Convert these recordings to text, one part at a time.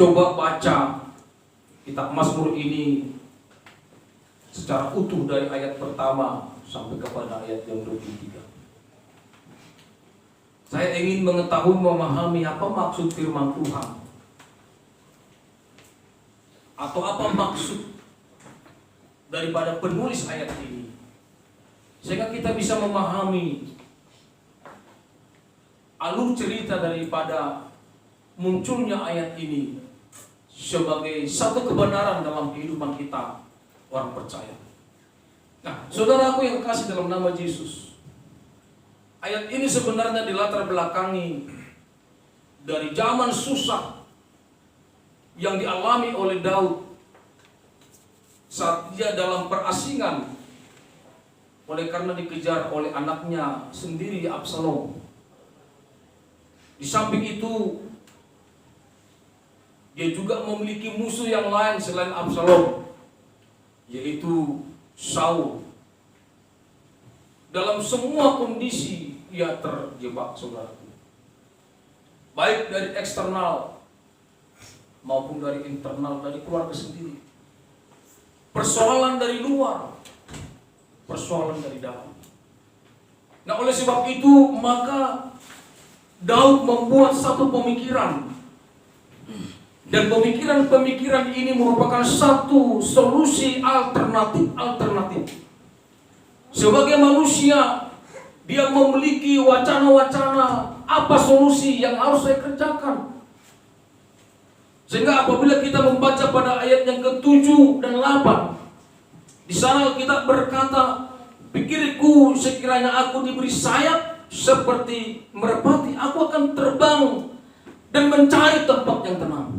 Coba baca kitab Mazmur ini secara utuh dari ayat pertama sampai kepada ayat yang 23. Saya ingin mengetahui, memahami apa maksud firman Tuhan, atau apa maksud daripada penulis ayat ini, sehingga kita bisa memahami alur cerita daripada munculnya ayat ini sebagai satu kebenaran dalam kehidupan kita orang percaya. Nah, saudaraku yang kasih dalam nama Yesus, ayat ini sebenarnya dilatar belakangi dari zaman susah yang dialami oleh Daud saat dia dalam perasingan oleh karena dikejar oleh anaknya sendiri Absalom. Di samping itu dia juga memiliki musuh yang lain selain Absalom, yaitu Saul. Dalam semua kondisi ia terjebak, saudaraku, baik dari eksternal maupun dari internal, dari keluarga sendiri. Persoalan dari luar, persoalan dari dalam. Nah, oleh sebab itu maka Daud membuat satu pemikiran, dan pemikiran-pemikiran ini merupakan satu solusi alternatif. Sebagai manusia, dia memiliki wacana-wacana apa solusi yang harus saya kerjakan. Sehingga apabila kita membaca pada ayat yang ke-7 dan 8, di sana kita berkata, pikirku sekiranya aku diberi sayap seperti merpati, aku akan terbang dan mencari tempat yang tenang.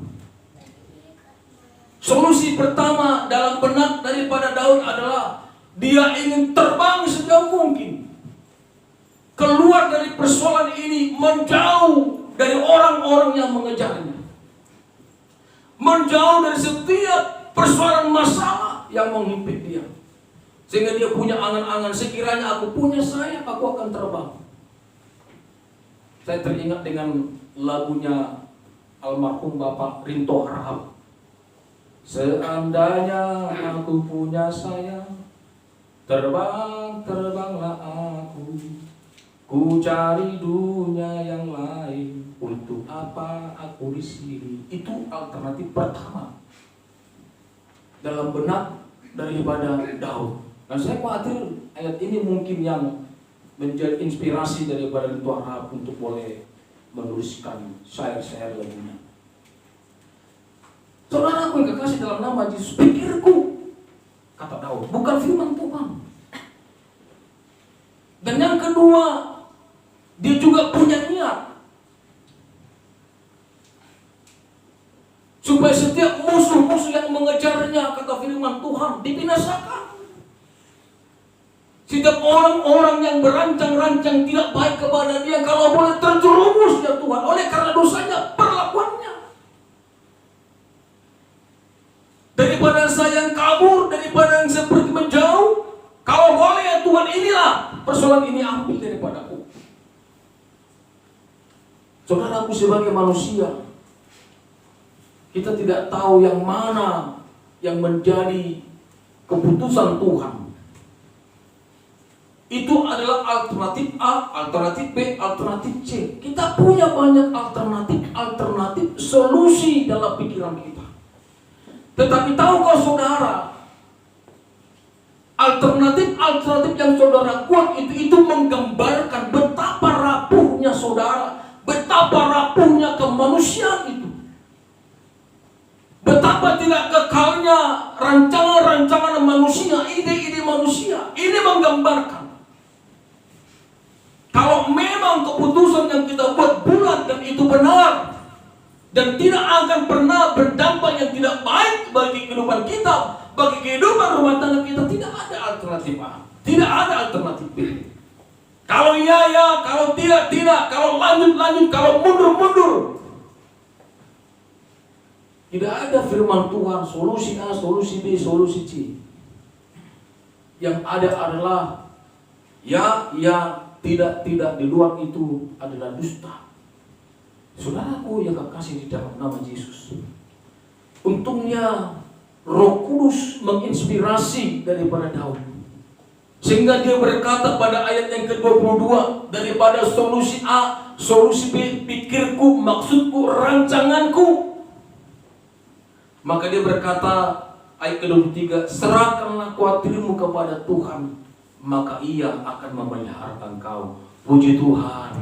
Solusi pertama dalam benak daripada Daud adalah dia ingin terbang sejauh mungkin, keluar dari persoalan ini, menjauh dari orang-orang yang mengejarnya, menjauh dari setiap persoalan masalah yang menghimpit dia. Sehingga dia punya angan-angan, sekiranya aku punya sayap, aku akan terbang. Saya teringat dengan lagunya almarhum Bapak Rinto Harahap. Seandainya aku punya sayap, terbang-terbanglah aku, ku cari dunia yang lain, untuk apa aku di sini. Itu alternatif pertama dalam benak daripada Daud. Dan saya khawatir ayat ini mungkin yang menjadi inspirasi daripada Rinto Harahap untuk boleh menuliskan syair-syair lagunya. Saudara, aku yang kekasih dalam nama Yesus, pikirku, kata Daud, bukan firman Tuhan. Dan yang kedua, dia juga punya niat supaya setiap musuh-musuh yang mengejarnya, kata firman Tuhan, dibinasakan. Setiap orang-orang yang berancang-rancang tidak baik kepada dia, kalau boleh terjerumus ya Tuhan, oleh karena dosanya, perlakuannya. Daripada saya yang kabur, daripada yang seperti menjauh, kalau boleh ya Tuhan, inilah persoalan ini, ambil daripadaku. Saudara, aku sebagai manusia, kita tidak tahu yang mana yang menjadi keputusan Tuhan. Itu adalah alternatif A, alternatif B, alternatif C. Kita punya banyak alternatif solusi dalam pikiran kita. Tetapi tahukah saudara, alternatif yang saudara kuat itu menggambarkan betapa rapuhnya saudara, betapa rapuhnya kemanusiaan itu, betapa tidak kekalnya rancangan-rancangan manusia, ide-ide manusia. Ini menggambarkan kalau memang keputusan yang kita buat bulat dan itu benar, dan tidak akan pernah berdampak yang tidak baik bagi kehidupan kita, bagi kehidupan rumah tangga kita, tidak ada alternatif A, tidak ada alternatif B. Kalau iya ya, kalau tidak tidak, kalau lanjut, kalau mundur. Tidak ada firman Tuhan solusi A, solusi B, solusi C. Yang ada adalah ya, tidak, di luar itu adalah dusta. Saudaraku yang kekasih di dalam nama Yesus, Untungnya Roh Kudus menginspirasi daripada Daud, sehingga dia berkata pada ayat yang ke-22, daripada solusi A, solusi B, pikirku, maksudku, rancanganku. Maka dia berkata ayat ke-23, serahkanlah khawatirmu kepada Tuhan, maka Ia akan memelihara engkau. Puji Tuhan.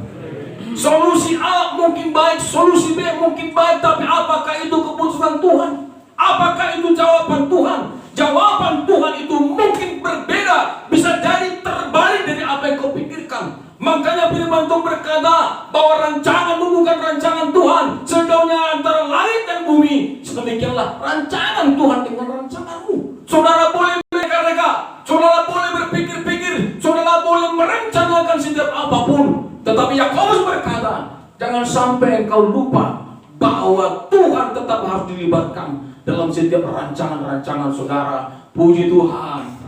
Solusi A mungkin baik, solusi B mungkin baik, tapi apakah itu keputusan Tuhan? Apakah itu jawaban Tuhan? Jawaban Tuhan itu mungkin berbeda, bisa jadi terbalik dari apa yang kau pikirkan. Makanya firman Tuhan berkata bahwa rancanganmu bukan rancangan Tuhan, sejauhnya antara langit dan bumi. Sedemikianlah rancangan Tuhan dengan rancanganmu. Saudara boleh mereka-reka, saudara boleh berpikir-pikir, saudara boleh merencanakan setiap apapun, tetapi Yakobus berkata, jangan sampai engkau lupa bahwa Tuhan tetap harus dilibatkan dalam setiap rancangan-rancangan saudara. Puji Tuhan.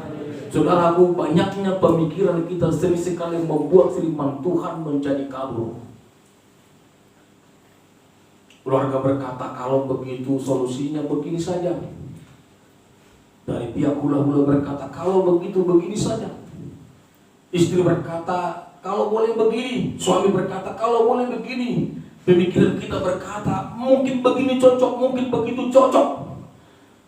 Saudaraku, banyaknya pemikiran kita sering sekali membuat firman Tuhan menjadi kabur. Keluarga berkata, kalau begitu solusinya begini saja. Dari pihak hula-hula berkata, kalau begitu begini saja. Istri berkata, kalau boleh begini. Suami berkata, kalau boleh begini. Pemikiran kita berkata, mungkin begini cocok, mungkin begitu cocok.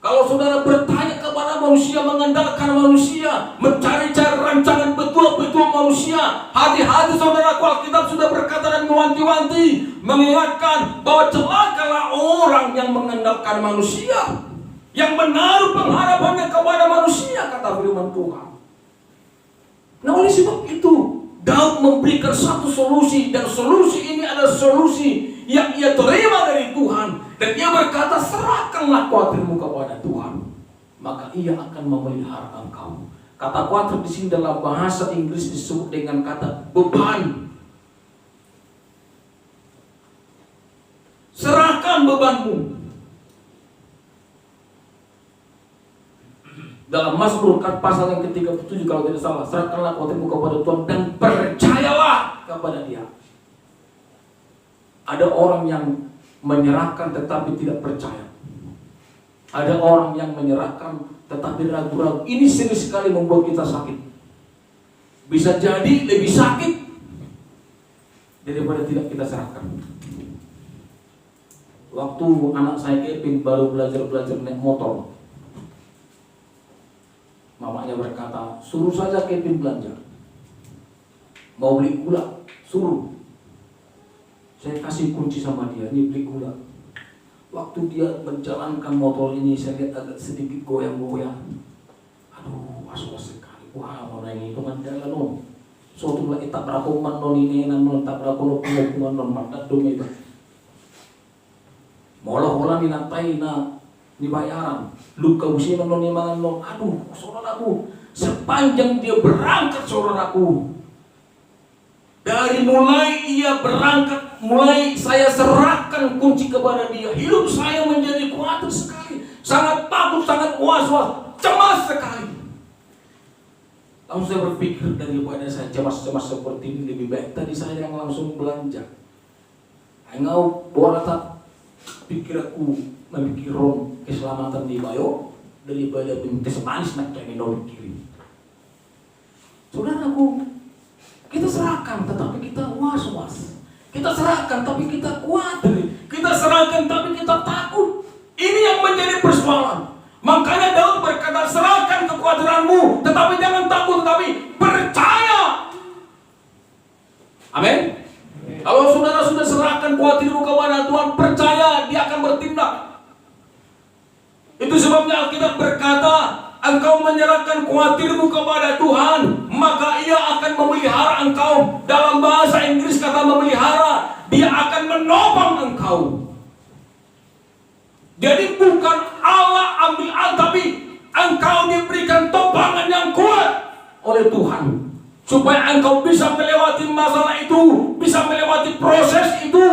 Kalau saudara bertanya kepada manusia, mengandalkan manusia, mencari-cari rancangan betul-betul manusia, hati-hati saudara, Alkitab sudah berkata dan mewanti-wanti, mengingatkan bahwa celakalah orang yang mengandalkan manusia, yang menaruh pengharapannya kepada manusia, kata firman Tuhan. Nah, oleh sebab itu Daud memberikan satu solusi, dan solusi ini adalah solusi yang ia terima dari Tuhan. Dan ia berkata, serahkanlah khawatirmu kepada Tuhan, maka Ia akan memelihara engkau. Kata khawatir di sini dalam bahasa Inggris disebut dengan kata beban. Serahkan bebanmu. Dalam Mazmur pasal yang ke-37 kalau tidak salah, serahkanlah khawatirmu kepada Tuhan dan percayalah kepada Dia. Ada orang yang menyerahkan tetapi tidak percaya. Ada orang yang menyerahkan tetapi ragu-ragu. Ini sering sekali membuat kita sakit. Bisa jadi lebih sakit daripada tidak kita serahkan. Waktu anak saya Kevin baru belajar naik motor, mamanya berkata, suruh saja Kevin belanja. Mau beli gula, suruh. Saya kasih kunci sama dia, ini beli gula. Waktu dia menjalankan motor ini, saya lihat agak sedikit goyang-goyang. Aduh, was-was sekali. Wah, orang ini itu mandala non. Suatu lagi tak berapa non ini, non tak berapa non mata dong itu. Molah-molah nilantai na dibayaran. Luka usia non imangan non. Aduh, saudaraku, sepanjang dia berangkat saudaraku, dari mulai ia berangkat, mulai saya serahkan kunci kepada dia, hidup saya menjadi khawatir sekali, sangat takut, sangat was-was, cemas sekali. Langsung saya berpikir, daripada saya cemas-cemas seperti ini, lebih baik tadi saya yang langsung belanja. Engau bola tak pikir aku memikirkan keselamatan di bayo daripada bintis manis nak kayak minum kiri. Saudaraku, kita serahkan tetapi kita was-was. Kita serahkan tapi kita khawatir. Kita serahkan tapi kita takut. Ini yang menjadi persoalan. Makanya Daud berkata, serahkan kekhawatiranmu, tetapi jangan takut, tetapi percaya. Amin. Kalau saudara sudah serahkan khawatirmu kepada Tuhan, percaya Dia akan bertindak. Itu sebabnya Alkitab berkata, engkau menyerahkan khawatirmu kepada Tuhan, maka Ia akan memelihara engkau. Dalam bahasa Inggris kata memelihara, Dia akan menopang engkau. Jadi bukan Allah ambil alih, tapi engkau diberikan topangan yang kuat oleh Tuhan, supaya engkau bisa melewati masalah itu, bisa melewati proses itu,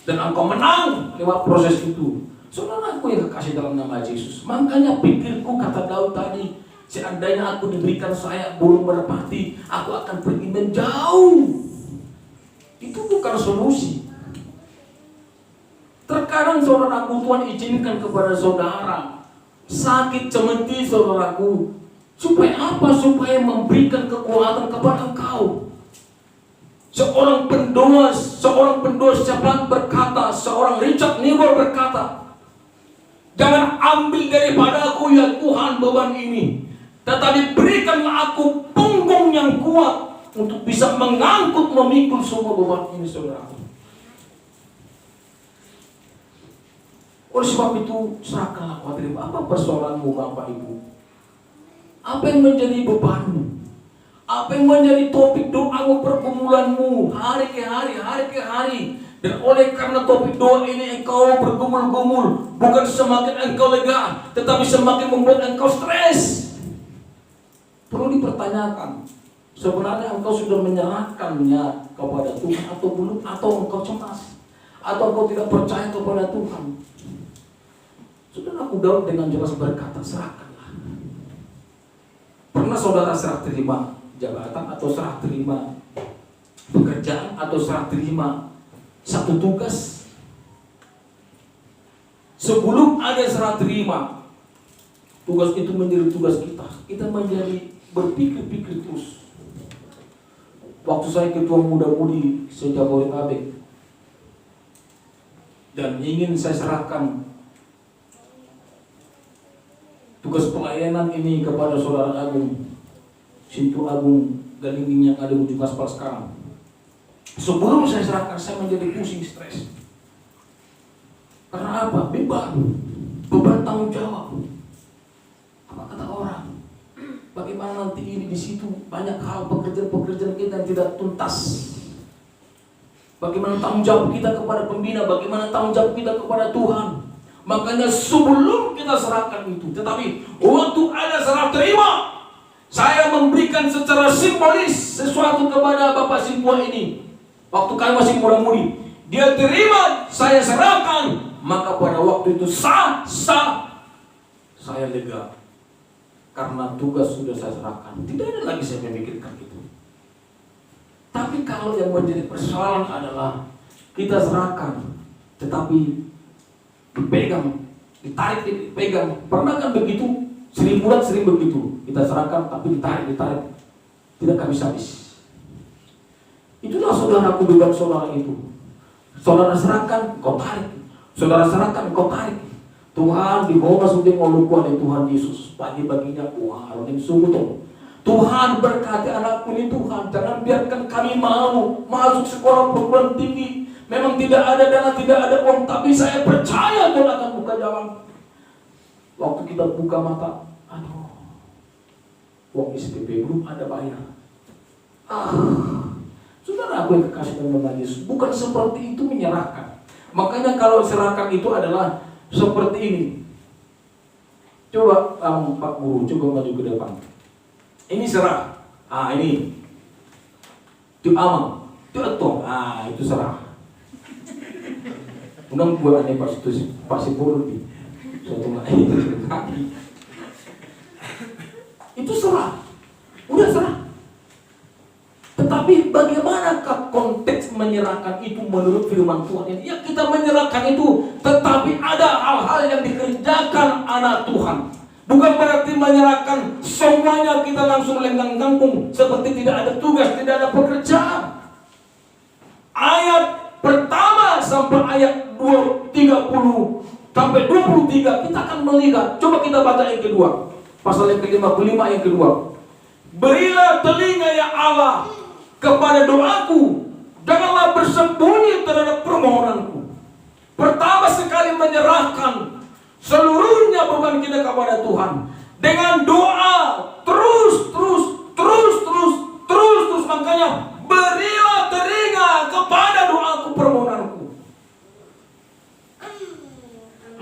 dan engkau menang lewat proses itu. Saudara aku yang kekasih dalam nama Yesus, makanya pikirku, kata Daud tadi, seandainya aku diberikan sayap burung merpati, aku akan pergi menjauh. Itu bukan solusi. Terkadang saudaraku, Tuhan izinkan kepada saudara sakit cemeti saudaraku. Supaya apa? Supaya memberikan kekuatan kepada engkau. Seorang pendoa Syafat berkata, seorang Richard Nibor berkata, jangan ambil daripada aku ya Tuhan beban ini, tetapi berikanlah aku punggung yang kuat untuk bisa mengangkut, memikul semua beban ini, saudaraku. Oleh sebab itu, serahkanlah khawatir. Apa persoalanmu, Bapak Ibu? Apa yang menjadi bebanmu? Apa yang menjadi topik doamu, pergumulanmu hari ke hari. Dan oleh karena topik doa ini engkau bergumul-gumul, bukan semakin engkau lega, tetapi semakin membuat engkau stres. Perlu dipertanyakan, sebenarnya engkau sudah menyerahkannya kepada Tuhan atau belum? Atau engkau cemas? Atau engkau tidak percaya kepada Tuhan? Saudara, aku Daud dengan jelas berkata, serahkanlah. Pernah saudara serah terima jabatan atau serah terima pekerjaan atau serah terima satu tugas? Sebelum ada serah terima, tugas itu menjadi tugas kita. Kita menjadi berpikir-pikir terus. Waktu saya ketua muda-mudi se-Jabodetabek dan ingin saya serahkan tugas pelayanan ini kepada saudara Agung, Sintu Agung Galinging yang ada di ujung aspal sekarang. Sebelum saya serahkan, saya menjadi pusing, stres. Karena apa? Beban tanggung jawab. Apa kata orang? Bagaimana nanti ini di situ banyak hal pekerjaan kita yang tidak tuntas. Bagaimana tanggung jawab kita kepada pembina? Bagaimana tanggung jawab kita kepada Tuhan? Makanya sebelum kita serahkan itu, tetapi waktu ada serah terima, saya memberikan secara simbolis sesuatu kepada Bapak Simpua ini. Waktu kami masih muda-mudi, dia terima, saya serahkan. Maka pada waktu itu saya lega. Karena tugas sudah saya serahkan. Tidak ada lagi saya memikirkan itu. Tapi kalau yang menjadi persoalan adalah kita serahkan, tetapi dipegang, ditarik, dipegang. Pernah kan begitu? Sering begitu. Kita serahkan tapi ditarik. Tidak habis-habis. Itulah saudaraku, beban saudara itu. Saudara serahkan, kau tarik. Saudara serahkan, kau tarik. Tuhan dibawa suding oluku oleh Tuhan Yesus. Bagi-baginya kuah, yang sungguh. Tuhan berkati anakku ini Tuhan. Jangan biarkan kami mau masuk sekolah perguruan tinggi. Memang tidak ada dana, tidak ada uang, tapi saya percaya Tuhan akan buka jalan. Waktu kita buka mata, aduh, uang SPP belum ada bayar. Saudara aku yang kekasih dalam Yesus, bukan seperti itu menyerahkan. Makanya kalau serahkan itu adalah seperti ini. Coba Pak Guru, coba maju ke depan. Ini serah. Ini. Itu amang. Itu etong. Itu serah. Unang buat aneh pasti lebih. Suatu kaki. Itu serah. Udah serah. Tetapi bagaimanakah konteks menyerahkan itu menurut firman Tuhan ini? Ya, kita menyerahkan itu, tetapi ada hal-hal yang dikerjakan anak Tuhan. Bukan berarti menyerahkan semuanya kita langsung lenggang kangkung seperti tidak ada tugas, tidak ada pekerjaan. Ayat pertama sampai ayat 30 sampai 23 kita akan melihat. Coba kita baca yang kedua. Pasal yang ke-55 yang kedua. Berilah telinga ya Allah kepada doaku, janganlah bersembunyi terhadap permohonanku. Pertama sekali menyerahkan seluruhnya beban kita kepada Tuhan dengan doa terus. Makanya berilah telinga kepada doaku, permohonanku.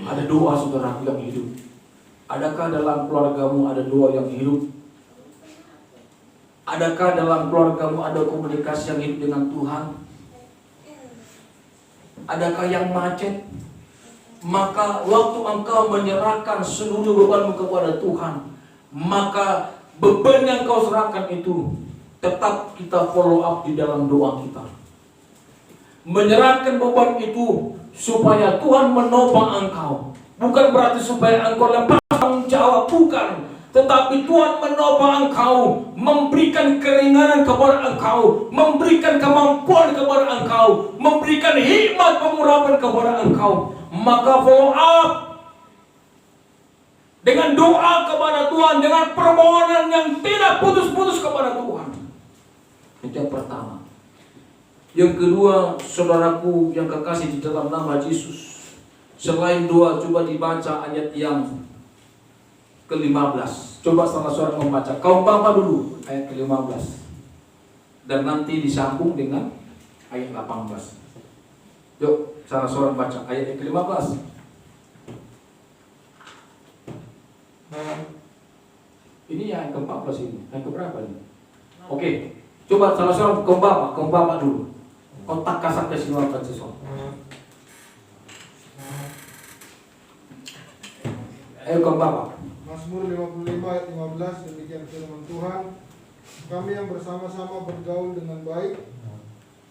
Ada doa saudara yang hidup. Adakah dalam keluargamu ada doa yang hidup? Adakah dalam keluargamu ada komunikasi yang hidup dengan Tuhan? Adakah yang macet? Maka waktu engkau menyerahkan seluruh bebanmu kepada Tuhan, maka beban yang kau serahkan itu tetap kita follow up di dalam doa kita. Menyerahkan beban itu supaya Tuhan menopang engkau. Bukan berarti supaya engkau lepas tanggung jawab, bukan. Tetapi Tuhan menopang engkau, memberikan keringanan kepada engkau, memberikan kemampuan kepada engkau, memberikan hikmat pengurapan kepada engkau. Maka follow up dengan doa kepada Tuhan, dengan permohonan yang tidak putus-putus kepada Tuhan. Itu yang pertama. Yang kedua, saudaraku yang kekasih di dalam nama Yesus, selain doa, coba dibaca ayat yang ke-15. Coba salah seorang membaca. Kaum Bapa dulu ayat ke-15. Dan nanti disambung dengan ayat 18. Yuk, salah seorang baca ayat yang ke-15. Ini yang ke-14 ini. Yang keberapa ini? Oke. Coba salah seorang kaum Bapa dulu. Kontak kasar ke sini sesuatu. Ayo kaum Bapa. Mazmur 55 ayat 15, demikian firman Tuhan. Kami yang bersama-sama bergaul dengan baik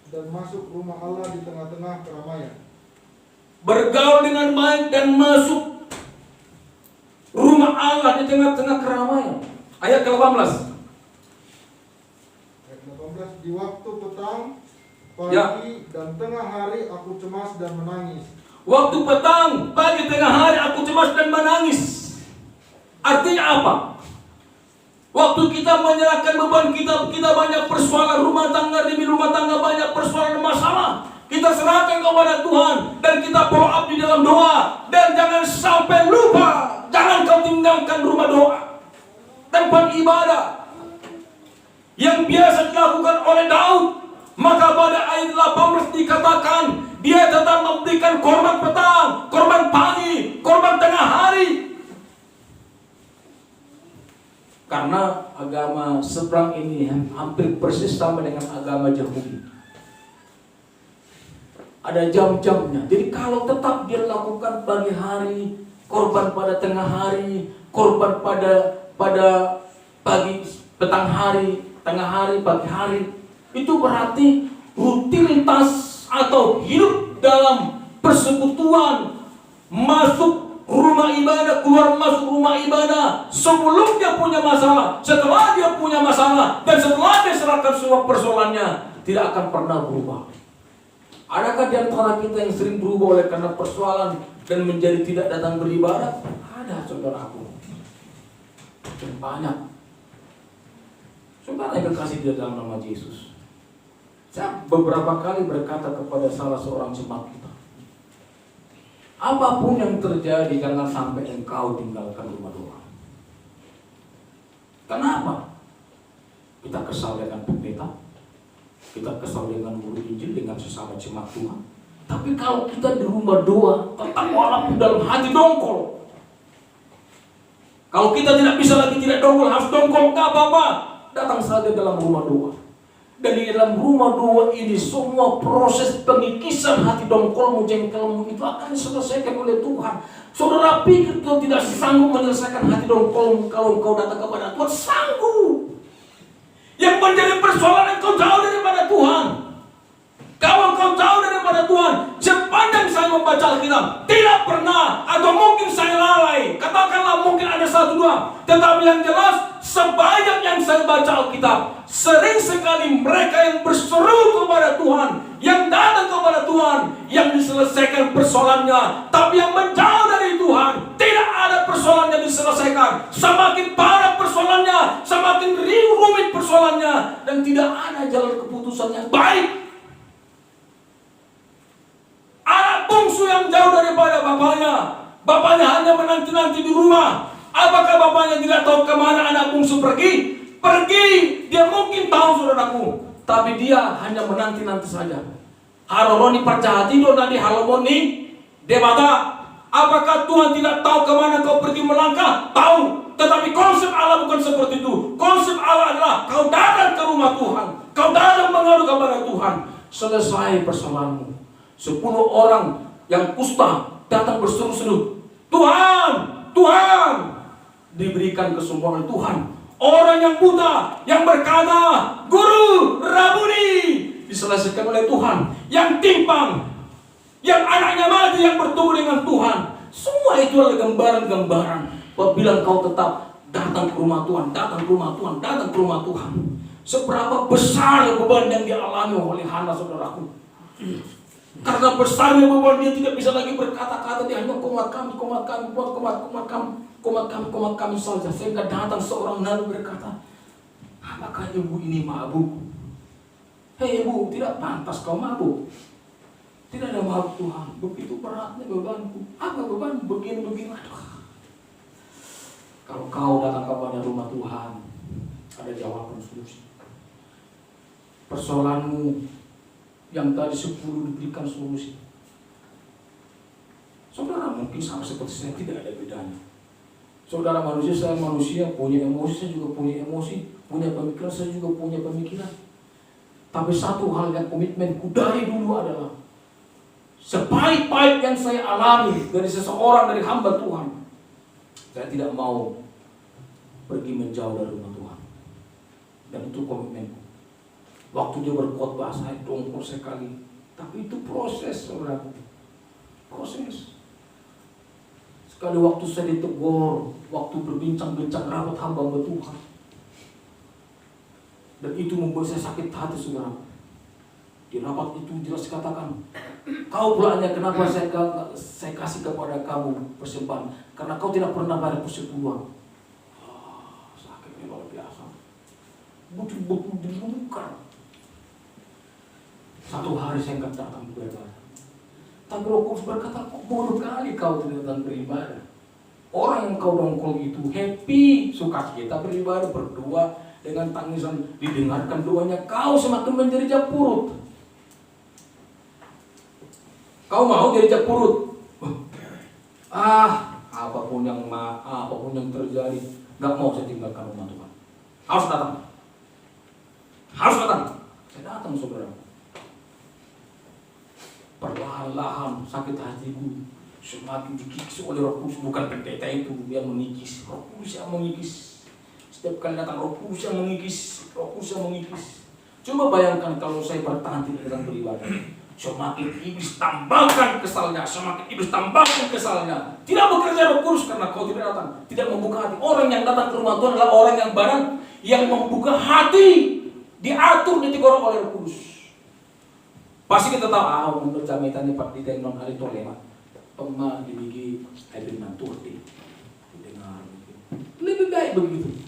dan masuk rumah Allah di tengah-tengah keramaian. Bergaul dengan baik dan masuk rumah Allah di tengah-tengah keramaian. Ayat ke-18. Ayat 18, di waktu petang, pagi dan tengah hari aku cemas dan menangis. Waktu petang, pagi, tengah hari aku cemas dan menangis. Artinya apa? Waktu kita menyerahkan beban kita banyak persoalan rumah tangga, demi rumah tangga banyak persoalan masalah. Kita serahkan kepada Tuhan dan kita follow up di dalam doa. Dan jangan sampai lupa, jangan kau tinggalkan rumah doa, tempat ibadah yang biasa dilakukan oleh Daud. Maka pada ayat 18 dikatakan dia tetap memberikan korban petang, korban pagi, korban tengah hari. Karena agama seberang ini hampir persis sama dengan agama Yahudi. Ada jam-jamnya. Jadi kalau tetap dia lakukan pagi hari, korban pada tengah hari, korban pada pagi, petang hari, tengah hari, pagi hari, itu berarti rutinitas atau hidup dalam persekutuan, masuk rumah ibadah, keluar masuk rumah ibadah, sebelum dia punya masalah, setelah dia punya masalah, dan setelah dia serahkan semua persoalannya, tidak akan pernah berubah. Adakah di antara kita yang sering berubah oleh karena persoalan dan menjadi tidak datang beribadah? Ada, saudaraku. Dan banyak. Saudara yang kekasih di dalam nama Yesus, saya beberapa kali berkata kepada salah seorang jemaat kita, apapun yang terjadi, jangan sampai engkau tinggalkan rumah doa. Kenapa? Kita kesal dengan pendeta, kita kesal dengan guru Injil, dengan sesama jemaat Tuhan. Tapi kalau kita di rumah doa, tetap walaupun dalam hati dongkol. Kalau kita tidak bisa lagi tidak dongkol, harus dongkol, nggak apa-apa. Datang saja dalam rumah doa. Dan di dalam rumah doa ini semua proses pengikisan hati dongkolmu, jengkelmu itu akan diselesaikan oleh Tuhan. Saudara pikir kau tidak sanggup menyelesaikan hati dongkolmu kalau kau datang kepada Tuhan? Sanggup. Yang menjadi persoalan engkau jauh daripada Tuhan. Kalau engkau jauh daripada Tuhan, sepanjang saya membaca Alkitab, tidak pernah atau mungkin saya lalai. Katakanlah mungkin ada satu dua. Tetapi yang jelas, sebanyak yang saya baca Alkitab, sering sekali mereka yang berseru kepada Tuhan, yang datang kepada Tuhan, yang diselesaikan persoalannya. Tapi yang menjauh dari Tuhan, tidak ada persoalan yang diselesaikan. Semakin parah persoalannya, semakin rumit persoalannya, dan tidak ada jalan keputusan yang baik. Anak bungsu yang jauh daripada bapaknya hanya menanti-nanti di rumah. Apakah bapaknya tidak tahu kemana anak bungsu pergi? Pergi, dia mungkin tahu, saudaraku, tapi dia hanya menanti-nanti saja. Haroroni percahati do nadi halomoni debata. Apakah Tuhan tidak tahu kemana kau pergi melangkah? Tahu. Tetapi konsep Allah bukan seperti itu. Konsep Allah adalah kau datang ke rumah Tuhan, kau datang mengadu kepada Tuhan, selesai persoalanmu. 10 orang yang kusta datang berseru-seru, Tuhan, Tuhan, diberikan kesembuhan oleh Tuhan. Orang yang buta yang berkata, Guru, Rabuni, diselesaikan oleh Tuhan. Yang timpang yang anaknya mati, yang bertemu dengan Tuhan. Semua itu adalah gambaran-gambaran. Apabila engkau tetap datang ke rumah Tuhan, datang ke rumah Tuhan, datang ke rumah Tuhan. Seberapa besar beban yang dialami oleh Hana, saudaraku. Karena besarnya beban, dia tidak bisa lagi berkata-kata, dia hanya komat kami, komat kami, komat kami saja. Sehingga datang seorang nabi berkata, apakah ibu ini mabuk? Hei ibu, tidak pantas kau mabuk. Tidak ada mabuk Tuhan, begitu beratnya bebanku. Apa beban? Begini. Aduh. Kalau kau datang kepada rumah Tuhan, ada jawaban solusi. Persoalanmu yang tadi 10 diberikan solusi. Saudara mungkin sama seperti saya, tidak ada bedanya. Saudara manusia, saya manusia, punya emosi, saya juga punya emosi, punya pemikiran, saya juga punya pemikiran. Tapi satu hal yang komitmenku dari dulu adalah, sepahit-pahit yang saya alami dari seseorang, dari hamba Tuhan, saya tidak mau pergi menjauh dari rumah Tuhan. Dan itu komitmenku. Waktu dia berkhotbah, saya dongkol sekali. Tapi itu proses, saudara. Proses. Sekali waktu saya ditegur, waktu berbincang-bincang rapat hamba Tuhan, dan itu membuat saya sakit hati, saudara. Di rapat itu jelas katakan, kau pulanya kenapa saya kasih kepada kamu persembahan? Karena kau tidak pernah bayar persepuluhan. Sakitnya luar biasa. Betul-betul dilungkar. Satu hari saya enggak datang beribadah. Tapi Roh Kudus berkata, kok bodoh kali kau tidak datang beribadah. Orang yang kau dongkol itu happy, sukacita beribadah, berdoa dengan tangisan, didengarkan doanya, kau semakin menjadi japurut. Kau mau jadi japurut? Apapun yang terjadi, nggak mau saya tinggalkan rumah Tuhan. Harus datang. Saya datang, saudara. Perlahan-lahan sakit hatiku semakin dikikis oleh Roh Kudus. Bukan pendeta itu yang mengikis, Roh Kudus yang mengikis. Setiap kali datang Roh Kudus yang mengikis. Coba bayangkan kalau saya bertahan tidak datang beribadah, semakin iblis tambahkan kesalnya, Tidak bekerja Roh Kudus karena kau tidak datang, tidak membuka hati. Orang yang datang ke rumah Tuhan adalah orang yang barang yang membuka hati, diatur, ditegor oleh Roh Kudus. Pasti kita tahu, menurut jametannya Pak Dita non hari tolema, pemah dibigi air nantur dengar. Lebih baik begitu.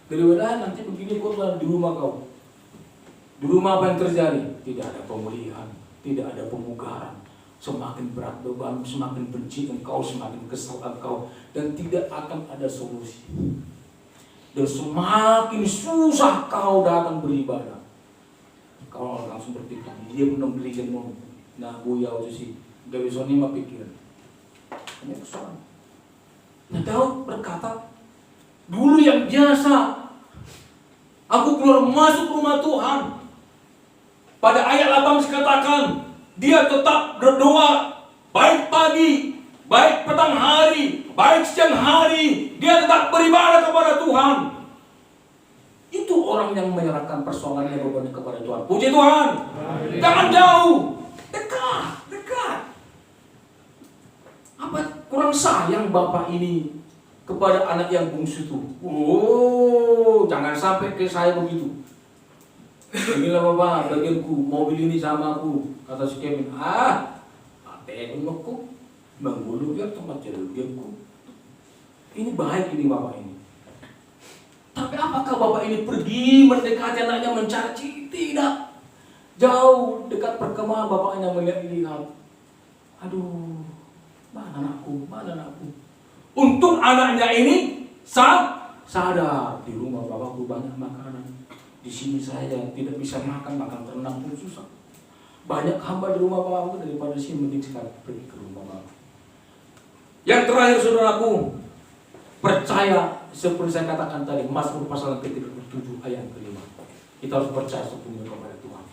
Daripada nanti begini kau di rumah kau. Di rumah apa yang terjadi? Tidak ada pemulihan, tidak ada pemugaran. Semakin berat beban, semakin benci engkau, semakin kesal engkau, dan tidak akan ada solusi. Dan semakin susah kau datang beribadah. Kalau langsung berpikir, dia belum beli jenong, nah buyau sih, gak bisa nih mah pikir. Ini persoalan. Nah Daud berkata, dulu yang biasa, aku keluar masuk rumah Tuhan. Pada ayat 8 dikatakan, dia tetap berdoa, baik pagi, baik petang hari, baik siang hari, dia tetap beribadah kepada Tuhan. Itu orang yang menyerahkan persoalannya bebannya kepada Tuhan. Puji Tuhan. Amin. Jangan jauh, dekat. Apa kurang sayang Bapak ini kepada anak yang bungsu itu? Jangan sampai ke saya begitu. Inilah Bapak, bagianku, mobil ini sama aku. Kata si Kevin, aku menggulung dia tempat jadiku. Ini baik ini Bapak ini. Tapi apakah Bapak ini pergi mendekati anaknya mencaci? Tidak. Jauh dekat perkemahan bapaknya melihat. Aduh, mana anakku? Untung anaknya ini sadar, di rumah bapakku banyak makanan. Di sini saya tidak bisa makan ternak pun susah. Banyak hamba di rumah bapakku, daripada sini mending sekali pergi ke rumah bapak. Yang terakhir saudaraku, percaya seperti saya katakan tadi, Mazmur pasal 37 ayat kelima. Kita harus percaya sepenuhnya kepada Tuhan.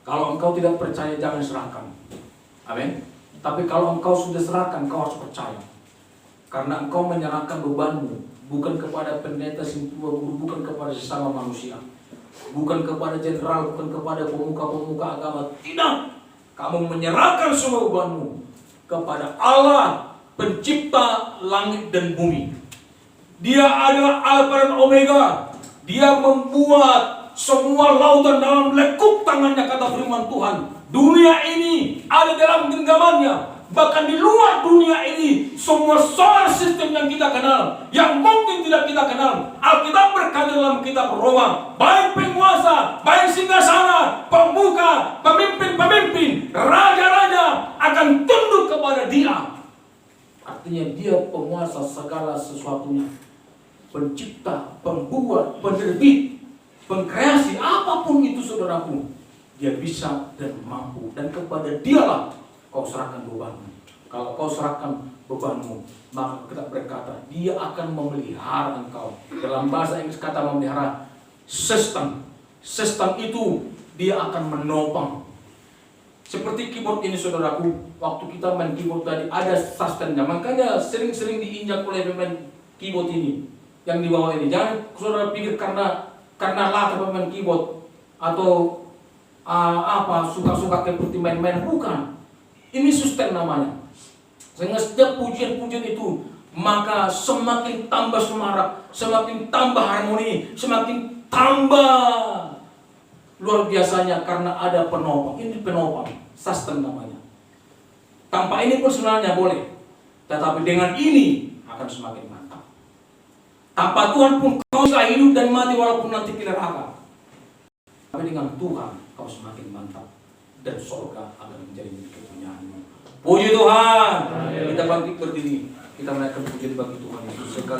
Kalau engkau tidak percaya, jangan serahkan. Amin. Tapi kalau engkau sudah serahkan, engkau harus percaya. Karena engkau menyerahkan bebanmu bukan kepada pendeta simpul guru, bukan kepada sesama manusia, bukan kepada jenderal, bukan kepada pemuka-pemuka agama. Tidak. kamu menyerahkan semua bebanmu kepada Allah pencipta langit dan bumi. Dia adalah Alfa dan Omega. Dia membuat semua lautan dalam lekuk tangannya, kata firman Tuhan. Dunia ini ada dalam genggamannya. Bahkan di luar dunia ini, semua solar system yang kita kenal, yang mungkin tidak kita kenal, Alkitab berkata dalam kitab Roma, baik penguasa, baik singgasana, pembuka, pemimpin-pemimpin, raja-raja akan tunduk kepada Dia. Artinya Dia penguasa segala sesuatunya, pencipta, pembuat, penerbit, pengkreasi, apapun itu saudaraku, Dia bisa dan mampu, dan kepada Dialah kau serahkan bebanmu. Kalau kau serahkan bebanmu, maka kita berkata, Dia akan memelihara engkau. Dalam bahasa Inggris kata memelihara, sistem. Sistem itu Dia akan menopang. Seperti keyboard ini saudaraku, waktu kita main keyboard tadi ada sustainnya. Makanya sering-sering diinjak oleh pemain keyboard ini, yang di bawah ini. Jangan saudara pikir karena latah pemain keyboard atau suka-suka seperti main-main, bukan. Ini sustain namanya. Sehingga setiap pujian-pujian itu, maka semakin tambah semarak, semakin tambah harmoni, semakin tambah luar biasanya karena ada penopang. Ini penopang, sustain namanya. Tanpa ini pun sebenarnya boleh, tetapi dengan ini akan semakin mantap. Tanpa Tuhan pun kau bisa hidup dan mati walaupun nanti di neraka. Tapi dengan Tuhan kau semakin mantap dan surga akan menjadi milik kepunyaanmu. Puji Tuhan. Kita bangkit berdiri, kita menaikkan pujian bagi Tuhan Yesus sekali.